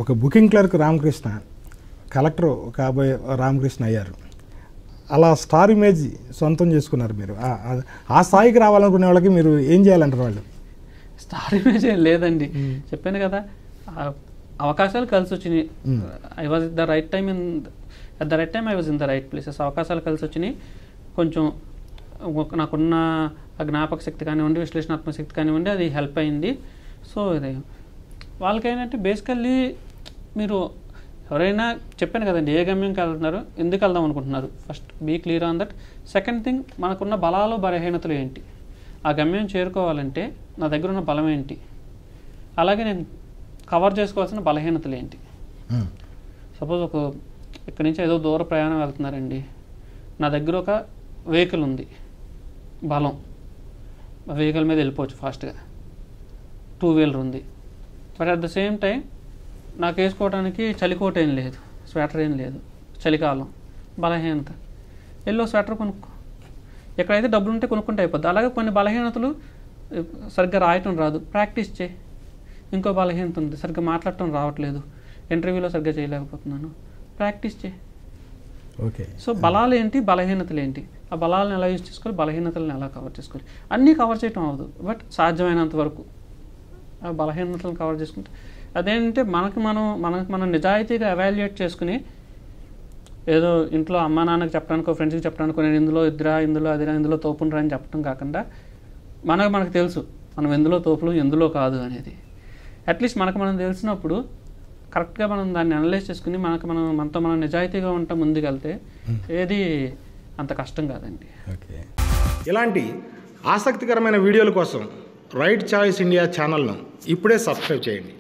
ఒక booking clerk Ramakrishna collector కాబోయే రామకృష్ణ అయ్యారు. అలా స్టార్ ఇమేజ్ సొంతం చేసుకున్నారు మీరు. ఆ స్థాయికి రావాలనుకునే వాళ్ళకి మీరు ఏం చేయాలంటారు? వాళ్ళు స్టార్ ఇమేజ్ ఏం లేదండి, చెప్పాను కదా, అవకాశాలు కలిసి వచ్చినాయి. I was the right time at the right time I was in the right places. అవకాశాలు కలిసి వచ్చినాయి. కొంచెం నాకున్న జ్ఞాపక శక్తి కానివ్వండి, విశ్లేషణాత్మక శక్తి కానివ్వండి, అది హెల్ప్ అయింది. సో ఇది వాళ్ళకైనా బేసికల్లీ మీరు ఎవరైనా చెప్పాను కదండి, ఏ గమ్యంకి వెళ్తున్నారు, ఎందుకు వెళ్దాం అనుకుంటున్నారు, first be clear on that. Second thing, మనకున్న బలాలు బలహీనతలు ఏంటి, ఆ గమ్యం చేరుకోవాలంటే నా దగ్గర ఉన్న బలం ఏంటి, అలాగే నేను కవర్ చేసుకోవాల్సిన బలహీనతలు ఏంటి. సపోజ్ ఇక్కడి నుంచి ఏదో దూర ప్రయాణం వెళ్తున్నారండి, నా దగ్గర ఒక వెహికల్ ఉంది, బలం, వెహికల్ మీద వెళ్ళిపోవచ్చు ఫాస్ట్గా, 2 వీలర్ ఉంది. But at the same time నాకు వేసుకోవడానికి చలికోట ఏం లేదు, స్వెటర్ ఏం లేదు, చలికాలం, బలహీనత. ఎల్లో స్వెటర్ కొనుక్కో, ఎక్కడైతే డబ్బులు ఉంటే కొనుక్కుంటే అయిపోద్ది. అలాగే కొన్ని బలహీనతలు, సరిగ్గా రాయటం రాదు, ప్రాక్టీస్ చేయి. ఇంకో బలహీనత ఉంది, సరిగ్గా మాట్లాడటం రావట్లేదు, ఇంటర్వ్యూలో సరిగ్గా చేయలేకపోతున్నాను, ప్రాక్టీస్ చేయి. ఓకే. సో బలాలు ఏంటి, బలహీనతలు ఏంటి, ఆ బలాలను ఎలా యూజ్ చేసుకోవాలి, బలహీనతలను ఎలా కవర్ చేసుకోవాలి. అన్నీ కవర్ చేయటం అవ్వదు, బట్ సాధ్యమైనంత వరకు ఆ బలహీనతలను కవర్ చేసుకుంటే అదేంటంటే మనకి మనం నిజాయితీగా ఎవాల్యుయేట్ చేసుకుని, ఏదో ఇంట్లో అమ్మా నాన్నకి చెప్పడానికో ఫ్రెండ్స్కి చెప్పడానికో నేను ఇందులో ఇద్దరా, ఇందులో అదిరా, ఇందులో తోపునరా అని చెప్పడం కాకుండా మనకు తెలుసు మనం ఎందులో తోపులు ఎందులో కాదు అనేది. అట్లీస్ట్ మనం తెలిసినప్పుడు కరెక్ట్గా మనం దాన్ని అనలైజ్ చేసుకుని మనతో మనం నిజాయితీగా ఉంటాం ముందుకెళ్తే ఏది అంత కష్టం కాదండి. ఓకే. ఇలాంటి ఆసక్తికరమైన వీడియోల కోసం రైట్ చాయిస్ ఇండియా ఛానల్ను ఇప్పుడే సబ్స్క్రైబ్ చేయండి.